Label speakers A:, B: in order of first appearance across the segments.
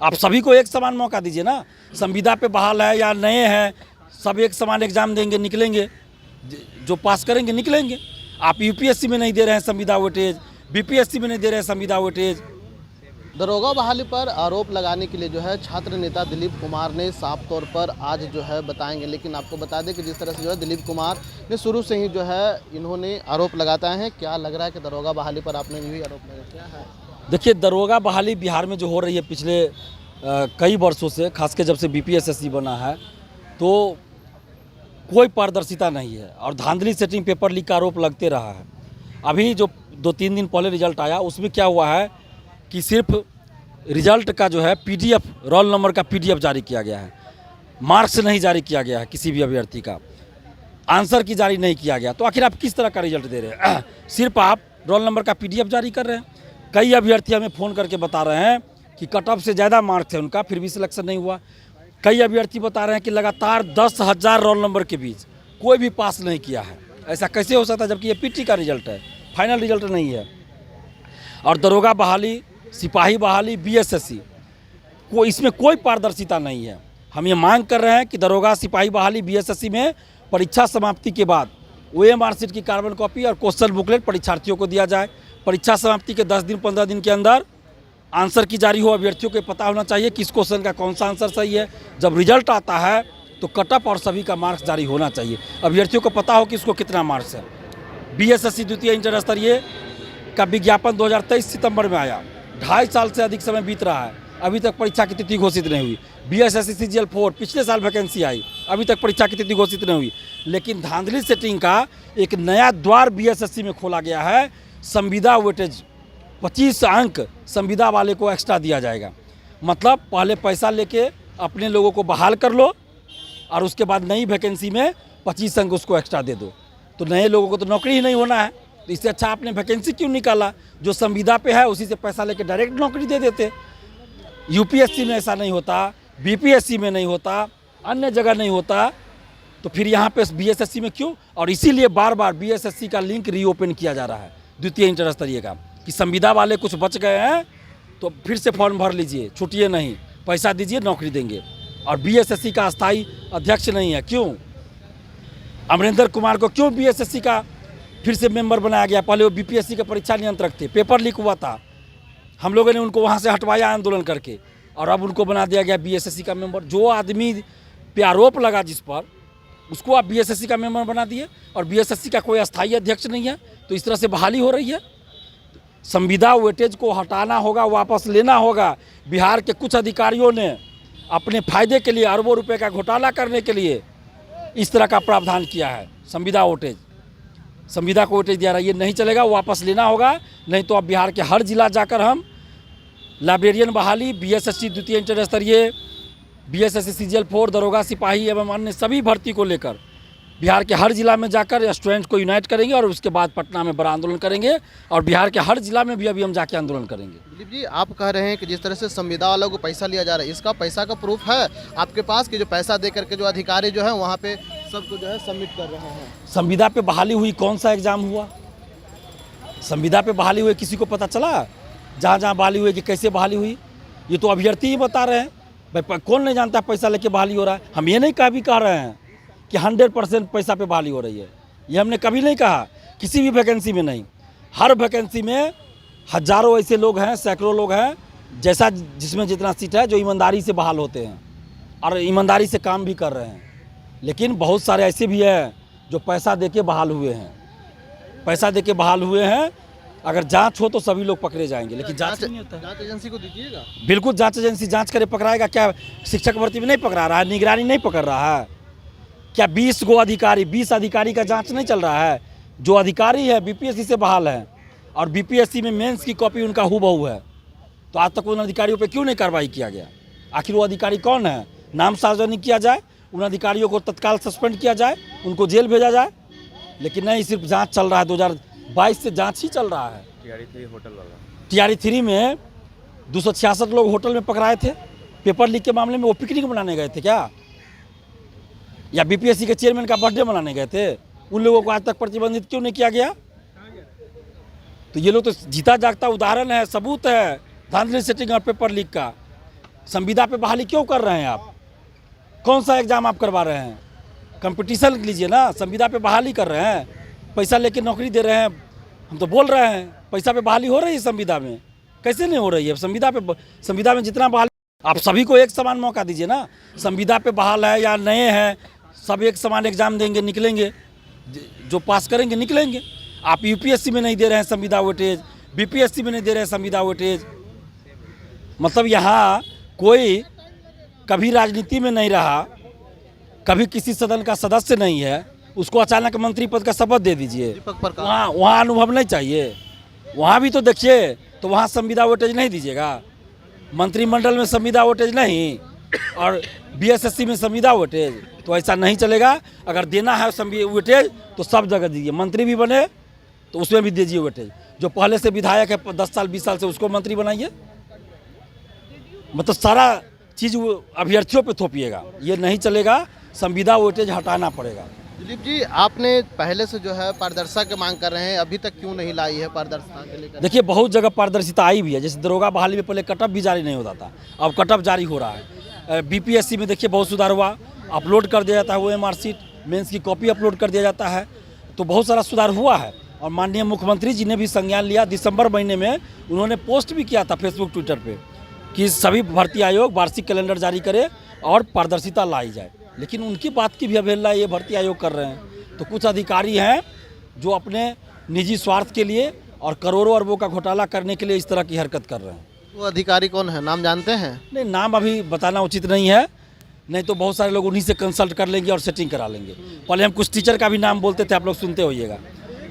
A: आप सभी को एक समान मौका दीजिए ना। संविदा पे बहाल है या नए हैं, सब एक समान एग्जाम देंगे, निकलेंगे, जो पास करेंगे निकलेंगे। आप यूपीएससी में नहीं दे रहे हैं संविदा वेटेज, बीपीएससी में नहीं दे रहे हैं संविदा वेटेज।
B: दरोगा बहाली पर आरोप लगाने के लिए जो है छात्र नेता दिलीप कुमार ने साफ तौर पर आज जो है बताएंगे। लेकिन आपको बता दें कि जिस तरह से जो है दिलीप कुमार ने शुरू से ही जो है इन्होंने आरोप लगाता है। क्या लग रहा है कि दरोगा बहाली पर आपने भी आरोप लगाया? क्या है?
A: देखिए, दरोगा बहाली बिहार में जो हो रही है पिछले कई वर्षों से, खास के जब से बीपीएससी बना है, तो कोई पारदर्शिता नहीं है और धांधली सेटिंग, पेपर लीक का आरोप लगते रहा है। अभी जो 2-3 दिन पहले रिजल्ट आया, उसमें क्या हुआ है कि सिर्फ रिजल्ट का जो है पीडीएफ, रोल नंबर का पीडीएफ जारी किया गया है, मार्क्स नहीं जारी किया गया है किसी भी अभ्यर्थी का, आंसर की जारी नहीं किया गया। तो आखिर आप किस तरह का रिजल्ट दे रहे हैं? सिर्फ आप रोल नंबर का पीडीएफ जारी कर रहे हैं। कई अभ्यर्थी हमें फ़ोन करके बता रहे हैं कि कट ऑफ से ज़्यादा मार्क्स है उनका, फिर भी सिलेक्शन नहीं हुआ। कई अभ्यर्थी बता रहे हैं कि लगातार 10,000 रोल नंबर के बीच कोई भी पास नहीं किया है। ऐसा कैसे हो सकता है, जबकि ये पीटी का रिजल्ट है, फाइनल रिजल्ट नहीं है। और दरोगा बहाली, सिपाही बहाली, बीएसएससी को इसमें कोई पारदर्शिता नहीं है। हम ये मांग कर रहे हैं कि दरोगा, सिपाही बहाली, बीएसएससी में परीक्षा समाप्ति के बाद ओएमआर शीट की कार्बन कॉपी और क्वेश्चन बुकलेट परीक्षार्थियों को दिया जाए। परीक्षा समाप्ति के 10 दिन 15 दिन के अंदर आंसर की जारी हो। अभ्यर्थियों को पता होना चाहिए किस क्वेश्चन का कौन सा आंसर सही है। जब रिजल्ट आता है तो कटअप और सभी का मार्क्स जारी होना चाहिए। अभ्यर्थियों को पता हो कि इसको कितना मार्क्स है। बीएसएससी द्वितीय इंटर स्तरीय का विज्ञापन 2023 सितंबर में आया। 2.5 साल से अधिक समय बीत रहा है, अभी तक परीक्षा की तिथि घोषित नहीं हुई। बीएसएससी सीजीएल 4 पिछले साल वैकेंसी आई, अभी तक परीक्षा की तिथि घोषित नहीं हुई। लेकिन धांधली सेटिंग का एक नया द्वार बीएसएससी में खोला गया है। संविदा वेटेज 25 अंक संविदा वाले को एक्स्ट्रा दिया जाएगा। मतलब पहले पैसा लेके अपने लोगों को बहाल कर लो और उसके बाद नई वैकेंसी में 25 अंक उसको एक्स्ट्रा दे दो, तो नए लोगों को तो नौकरी ही नहीं होना है। तो इससे अच्छा आपने वैकेंसी क्यों निकाला? जो संविदा पे है उसी से पैसा लेके डायरेक्ट नौकरी दे देते। यूपीएससी में ऐसा नहीं होता, बीपीएससी में नहीं होता, अन्य जगह नहीं होता, तो फिर यहाँ पे बीएसएससी में क्यों? और इसीलिए बार बार बीएसएससी का लिंक रीओपन किया जा रहा है द्वितीय इंटर स्तरीय का, कि संविदा वाले कुछ बच गए हैं तो फिर से फॉर्म भर लीजिए, छूटिए नहीं, पैसा दीजिए, नौकरी देंगे। और बीएसएससी का अस्थाई अध्यक्ष नहीं है, क्यों? अमरेंद्र कुमार को क्यों बीएसएससी का फिर से मेंबर बनाया गया? पहले वो बीपीएससी के परीक्षा नियंत्रक थे, पेपर लीक हुआ था, हम लोगों ने उनको वहाँ से हटवाया आंदोलन करके, और अब उनको बना दिया गया बीएसएससी का मेंबर। जो आदमी पे आरोप लगा जिस पर, उसको आप बीएसएससी का मेंबर बना दिए, और बीएसएससी का कोई अस्थाई अध्यक्ष नहीं है। तो इस तरह से बहाली हो रही है। संविदा वेटेज को हटाना होगा, वापस लेना होगा। बिहार के कुछ अधिकारियों ने अपने फायदे के लिए अरबों रुपए का घोटाला करने के लिए इस तरह का प्रावधान किया है। संविदा वेटेज, संविदा को वेटेज दिया रहा है, ये नहीं चलेगा, वापस लेना होगा। नहीं तो अब बिहार के हर जिला जाकर हम लाइब्रेरियन बहाली, बीएसएससी द्वितीय इंटर स्तरीय, बीएसएससी सीजीएल 4, दरोगा, सिपाही एवं अन्य सभी भर्ती को लेकर बिहार के हर जिला में जाकर स्टूडेंट को यूनाइट करेंगे, और उसके बाद पटना में बड़ा आंदोलन करेंगे, और बिहार के हर जिला में भी अभी हम जाके आंदोलन करेंगे।
B: दिलीप जी, आप कह रहे हैं कि जिस तरह से संविदा वालों को पैसा लिया जा रहा है, इसका पैसा का प्रूफ है आपके पास कि जो पैसा दे करके जो अधिकारी जो है वहाँ पे सबको जो है सबमिट कर रहे हैं?
A: संविदा पे बहाली हुई, कौन सा एग्जाम हुआ? संविदा पे बहाली हुई किसी को पता चला? जहाँ जहाँ बहाली हुई कि कैसे बहाली हुई, ये तो अभ्यर्थी ही बता रहे हैं। भाई कौन नहीं जानता पैसा लेके बहाली हो रहा है? हम ये नहीं कह रहे हैं कि 100% पैसा पे बहाली हो रही है, ये हमने कभी नहीं कहा। किसी भी वैकेंसी में नहीं, हर वैकेंसी में हजारों ऐसे लोग हैं, सैकड़ों लोग हैं, जैसा जिसमें जितना सीट है, जो ईमानदारी से बहाल होते हैं और ईमानदारी से काम भी कर रहे हैं। लेकिन बहुत सारे ऐसे भी हैं जो पैसा देके बहाल हुए हैं, पैसा देके बहाल हुए हैं। अगर जांच हो तो सभी लोग पकड़े जाएंगे, लेकिन जांच नहीं होता है।
B: जांच एजेंसी को दीजिएगा।
A: बिल्कुल, जांच एजेंसी जांच करे, पकड़ाएगा। क्या शिक्षक भर्ती में नहीं पकड़ा रहा है? निगरानी नहीं पकड़ रहा है क्या? 20 अधिकारी का जांच नहीं चल रहा है? जो अधिकारी है बीपीएससी से बहाल है, और बीपीएससी में मेंस की कॉपी उनका हूबहू है, तो आज तक उन अधिकारियों पे क्यों नहीं कार्रवाई किया गया? आखिर वो अधिकारी कौन है? नाम सार्वजनिक किया जाए, उन अधिकारियों को तत्काल सस्पेंड किया जाए, उनको जेल भेजा जाए। लेकिन नहीं, सिर्फ जांच चल रहा है। 2022 से जांच ही चल रहा है। टीआरई 3 में 266 लोग होटल में पकड़ाए थे पेपर लीक के मामले में। वो पिकनिक मनाने गए थे क्या? या बीपीएससी के चेयरमैन का बर्थडे मनाने गए थे? उन लोगों को आज तक प्रतिबंधित क्यों नहीं किया गया? तो ये लोग तो जीता जागता उदाहरण है, सबूत है धांधली सेटिंग और पेपर लीक का। संविदा पे बहाली क्यों कर रहे हैं आप? कौन सा एग्ज़ाम आप करवा रहे हैं? कंपटीशन लीजिए ना, संविदा पे बहाली कर रहे हैं, पैसा लेके नौकरी दे रहे हैं। हम तो बोल रहे हैं पैसा पे बहाली हो रही है संविदा में, कैसे नहीं हो रही है? संविदा में जितना बहाली, आप सभी को एक समान मौका दीजिए ना। संविदा पे बहाल है या नए हैं, सब एक समान एग्ज़ाम देंगे, निकलेंगे, जो पास करेंगे निकलेंगे। आप यूपीएससी में नहीं दे रहे हैं संविदा वेटेज, बीपीएससी में नहीं दे रहे हैं संविदा वेटेज। मतलब यहाँ कोई कभी राजनीति में नहीं रहा, कभी किसी सदन का सदस्य नहीं है, उसको अचानक मंत्री पद का शपथ दे दीजिए।
B: दीपक प्रकाश
A: वहाँ अनुभव नहीं चाहिए? वहाँ भी तो देखिए, तो वहाँ संविदा वेटेज नहीं दीजिएगा? मंत्रिमंडल में संविदा वेटेज नहीं और बीएसएससी में संविदा वेटेज, तो ऐसा नहीं चलेगा। अगर देना है संविदा वेटेज तो सब जगह दीजिए। मंत्री भी बने तो उसमें भी दीजिए वेटेज। जो पहले से विधायक है 10 साल 20 साल से, उसको मंत्री बनाइए। मतलब सारा चीज़ अभ्यर्थियों पे थोपिएगा, ये नहीं चलेगा। संविदा वेटेज हटाना पड़ेगा।
B: दिलीप जी, आपने पहले से जो है पारदर्शिता की मांग कर रहे हैं, अभी तक क्यों नहीं लाई है पारदर्शिता के लेकर?
A: देखिए, बहुत जगह पारदर्शिता आई भी है। जैसे दरोगा बहाली में पहले कटअप भी जारी नहीं होता था, अब कटअप जारी हो रहा है। बीपीएससी में देखिए बहुत सुधार हुआ, अपलोड कर दिया जाता है, OMR शीट मेंस की कॉपी अपलोड कर दिया जाता है, तो बहुत सारा सुधार हुआ है। और माननीय मुख्यमंत्री जी ने भी संज्ञान लिया। दिसंबर महीने में उन्होंने पोस्ट भी किया था फेसबुक ट्विटर पे कि सभी भर्ती आयोग वार्षिक कैलेंडर जारी करे और पारदर्शिता लाई जाए। लेकिन उनकी बात की भी अवहेलना ये भर्ती आयोग कर रहे हैं। तो कुछ अधिकारी हैं जो अपने निजी स्वार्थ के लिए और करोड़ों अरबों का घोटाला करने के लिए इस तरह की हरकत कर रहे हैं।
B: वो अधिकारी कौन है, नाम जानते हैं?
A: नहीं, नाम अभी बताना उचित नहीं है, नहीं तो बहुत सारे लोग उन्हीं से कंसल्ट कर लेंगे और सेटिंग करा लेंगे। पहले हम कुछ टीचर का भी नाम बोलते थे, आप लोग सुनते होइएगा।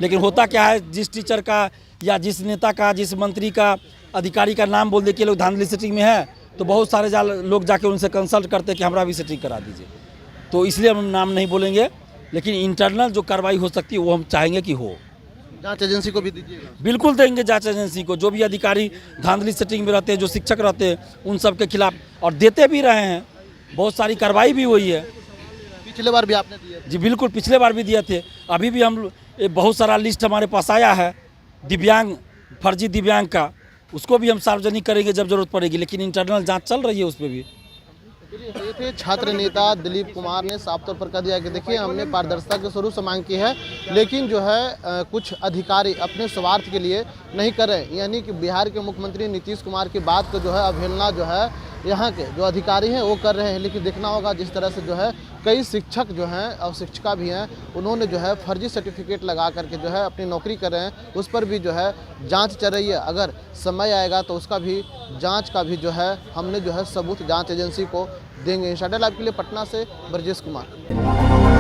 A: लेकिन होता क्या है, जिस टीचर का या जिस नेता का, जिस मंत्री का, अधिकारी का नाम बोल दे कि लोग धांधली सेटिंग में है, तो बहुत सारे लोग जाके उनसे कंसल्ट करते हैं कि हमारा भी सेटिंग करा दीजिए। तो इसलिए हम नाम नहीं बोलेंगे, लेकिन इंटरनल जो कार्रवाई हो सकती है वो हम चाहेंगे कि हो।
B: जांच एजेंसी को भी दीजिएगा?
A: बिल्कुल देंगे जांच एजेंसी को। जो भी अधिकारी धांधली सेटिंग में रहते हैं, जो शिक्षक रहते हैं, उन सब के खिलाफ, और देते भी रहे हैं, बहुत सारी कार्रवाई भी हुई है।
B: पिछले बार भी आपने दिए?
A: जी बिल्कुल, पिछले बार भी दिए थे। अभी भी हम बहुत सारा लिस्ट हमारे पास आया है दिव्यांग, फर्जी दिव्यांग का, उसको भी हम सार्वजनिक करेंगे जब जरूरत पड़ेगी। लेकिन इंटरनल जांच चल रही है उस पर भी।
B: ये थे छात्र नेता दिलीप कुमार ने साफ तौर पर कह दिया कि देखिए, हमने पारदर्शिता के शुरू से मांग की है, लेकिन जो है कुछ अधिकारी अपने स्वार्थ के लिए नहीं कर रहे। यानी कि बिहार के मुख्यमंत्री नीतीश कुमार की बात को जो है अवहेलना जो है यहाँ के जो अधिकारी हैं वो कर रहे हैं। लेकिन देखना होगा जिस तरह से जो है कई शिक्षक जो हैं और शिक्षिका भी हैं, उन्होंने जो है फर्जी सर्टिफिकेट लगा करके जो है अपनी नौकरी कर रहे हैं, उस पर भी जो है जांच चल रही है। अगर समय आएगा तो उसका भी जांच का भी जो है हमने जो है सबूत जांच एजेंसी को देंगे। इंशाल्लाह। लाइव के लिए पटना से ब्रजेश कुमार।